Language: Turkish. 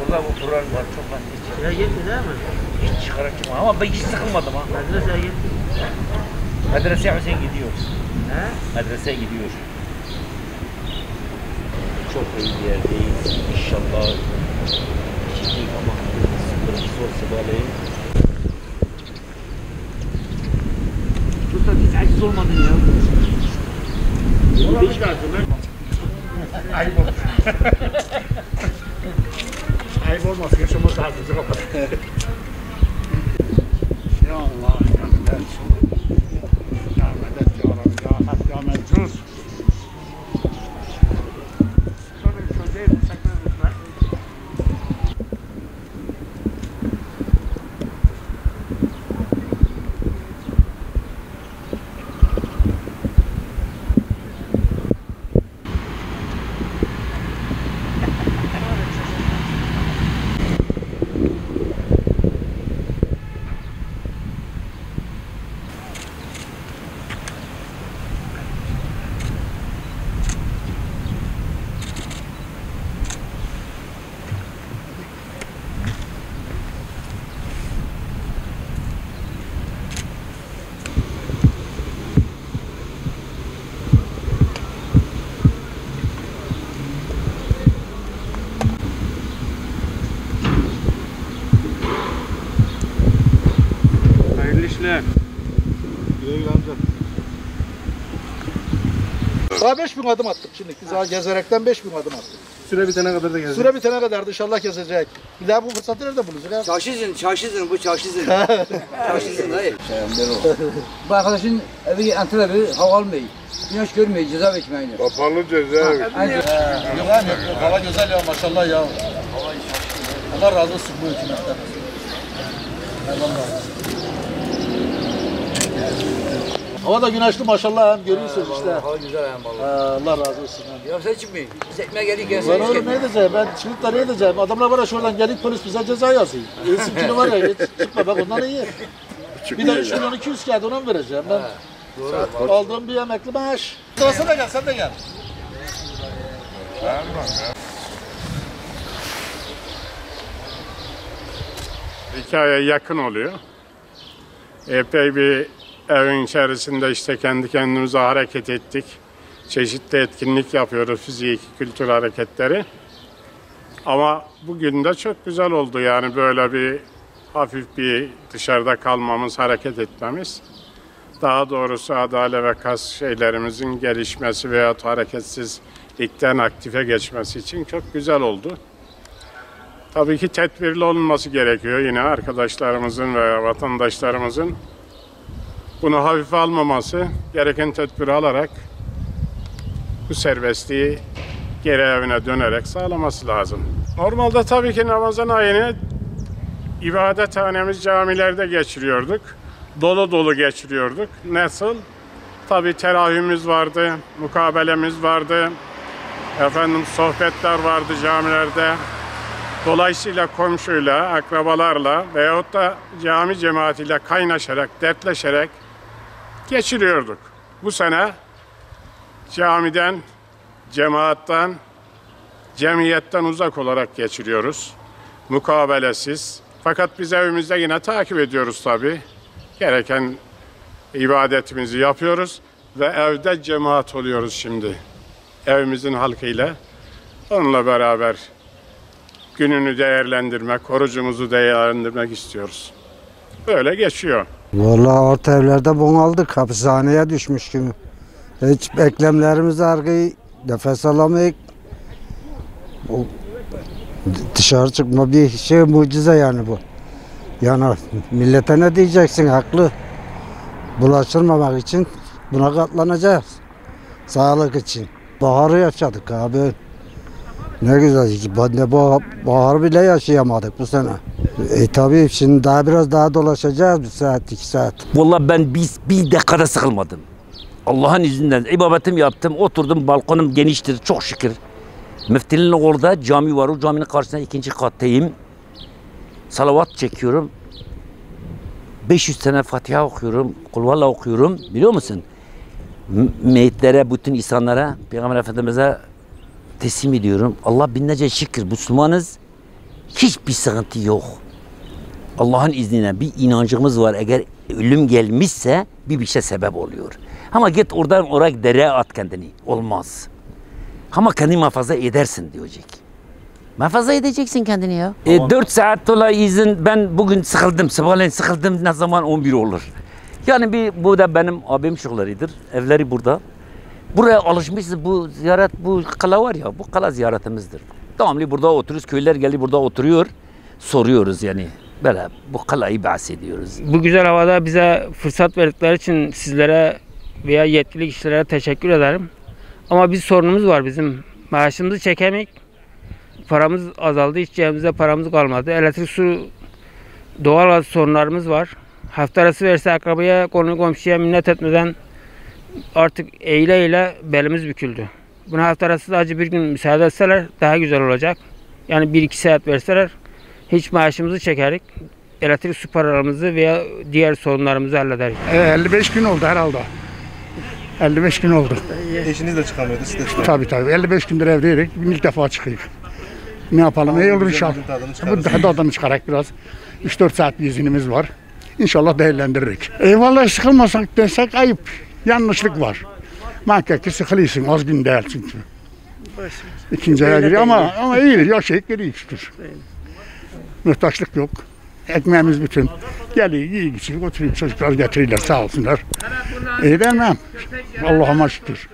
Burada bu duran var çok lan. Ya gitti değil mi? Hiç çıkarak çıkma ama ben hiç sıkılmadım ha. Medreseye gitti. Medreseye Hüseyin gidiyor. He? Medreseye gidiyor. Çok iyi bir yerdeyiz. İnşallah. Çiçek ama sıfır zor sıvalayın. Usta hiç aciz olmadın ya. Hiç lazım ben. Ayıp olmuş. Ayıp olmasın, yaşamaz lazım. Ya Allah, ya medet. Ya medet ya Rabbi, ya hak ya mencuz. Sonra çocuğu sakın etme. İşler. Güle güle amca. Daha 5000 adım attık şimdi. Biz daha gezerekten 5000 adım attık. Süre bitene kadar da gezeceğiz. Süre bitene kadar da inşallah gezecek. Bir daha bu fırsatı nerede bulacak? Çarşızın bu çarşızın. Çarşızın dayı. Bu arkadaşın evi Antep evi hava almıyor. Güneş görmüyor, ceza ekmeğini. Kapalı cezaevi. Yok, hava güzel ya maşallah ya. Allah razı olsun bu hükümetten. Hava da güneşli maşallah hem görüyorsunuz işte. Hava güzel hem vallahi. Allah razı olsun. Ya sen çıkmıyor. Biz ekmeğe gelirken Ben oğlum ne edeceğim? Ben çıkıp da ne edeceğim? Adamlar var ya şuradan gelip polis bize ceza yazıyor. Eğitimcini var ya hiç çıkma bak ondan iyi. Bir de 3 milyon 200 kağıt ona mı vereceğim ben? Aldığım bir emekli maaş. Sen de gel, sen de gel. Hikaye yakın oluyor. Epey bir evin içerisinde işte kendi kendimize hareket ettik. Çeşitli etkinlik yapıyoruz, fiziki, kültür hareketleri. Ama bugün de çok güzel oldu yani böyle bir hafif bir dışarıda kalmamız, hareket etmemiz. Daha doğrusu adale ve kas şeylerimizin gelişmesi veya hareketsizlikten aktife geçmesi için çok güzel oldu. Tabii ki tedbirli olunması gerekiyor yine arkadaşlarımızın veya vatandaşlarımızın bunu hafife almaması, gereken tedbiri alarak bu serbestliği geri evine dönerek sağlaması lazım. Normalde tabii ki Ramazan ayını ibadethanemiz camilerde geçiriyorduk. Dolu dolu geçiriyorduk. Nasıl? Tabii teravihimiz vardı, mukabelemiz vardı, sohbetler vardı camilerde. Dolayısıyla komşuyla, akrabalarla veyahut da cami cemaatiyle kaynaşarak, dertleşerek geçiriyorduk. Bu sene camiden, cemaattan, cemiyetten uzak olarak geçiriyoruz. Mukabelesiz. Fakat biz evimizde yine takip ediyoruz tabii. Gereken ibadetimizi yapıyoruz ve evde cemaat oluyoruz şimdi. Evimizin halkıyla. Onunla beraber gününü değerlendirmek, orucumuzu değerlendirmek istiyoruz. Böyle geçiyor. Vallahi orta evlerde bunaldık. Hapishaneye düşmüş gibi. Hiç eklemlerimiz ağrıyor, nefes alamayık. Dışarı çıkma bir şey mucize yani bu. Yani millete ne diyeceksin haklı. Bulaştırmamak için buna katlanacağız. Sağlık için. Baharı yaşadık abi. Ne güzel. Bahar bile yaşayamadık bu sene. Tabii şimdi biraz daha dolaşacağız 1 saat 2 saat. Vallahi ben bir dakikada sıkılmadım. Allah'ın izniyle ibadetim yaptım, oturdum, balkonum geniştir çok şükür. Müftinin orada cami var, o caminin karşısında 2. kattayım. Salavat çekiyorum. 500 tane Fatiha okuyorum, kulvalla okuyorum, biliyor musun? Meyitlere, bütün insanlara, Peygamber Efendimiz'e teslim ediyorum. Allah binlerce şükür, Müslümanız. Hiçbir sıkıntı yok. Allah'ın izniyle bir inancımız var. Eğer ölüm gelmişse bir şey sebep oluyor. Ama git oradan oraya dereye at kendini. Olmaz. Ama kendini muhafaza edersin diyecek. Muhafaza edeceksin kendini ya. 4 saat dolayı izin, ben bugün sıkıldım. Sabahleyin sıkıldım, ne zaman 11 olur. Yani bu da benim abim şoğullarıdır. Evleri burada. Buraya alışmışız. Bu ziyaret, bu kala var ya, bu kala ziyaretimizdir. Devamlı burada oturuyoruz. Köylüler geldi burada oturuyor. Soruyoruz yani. Böyle bu kalayı bahsediyoruz. Bu güzel havada bize fırsat verdikleri için sizlere veya yetkili kişilere teşekkür ederim. Ama bir sorunumuz var bizim. Maaşımızı çekemeyik. Paramız azaldı. Hiç cebimizde paramız kalmadı. Elektrik, su, doğal sorunlarımız var. Hafta arası verse akrabaya, konu komşuya minnet etmeden artık eyle belimiz büküldü. Buna hafta arası da acı bir gün müsaade etseler daha güzel olacak. Yani 1-2 saat verseler hiç maaşımızı çekerik. Elektrik, su paralarımızı veya diğer sorunlarımızı hallederiz. 55 gün oldu herhalde. 55 gün oldu. Eşiniz de çıkamıyordu, siz de Tabii. 55 gündür evdeydik. İlk defa çıkıyoruz. Ne yapalım? İyi olur inşallah. Bu tadını çıkarak biraz. 3-4 saat bir izinimiz var. İnşallah değerlendiririk. Vallahi sıkılmasak desek ayıp. Yanlışlık var. Muhakkak ki sıkılıyorsun. Az gün değil çünkü. İkinci aya giriyor ama iyidir. Yaşayıp geliyor şükür. Muhtaçlık yok. Ekmeğimiz bütün. Geliyor, iyi geçiyor, oturuyor. Çocuklar getiriyorlar sağ olsunlar. İyi demem. Allah'ıma şükür.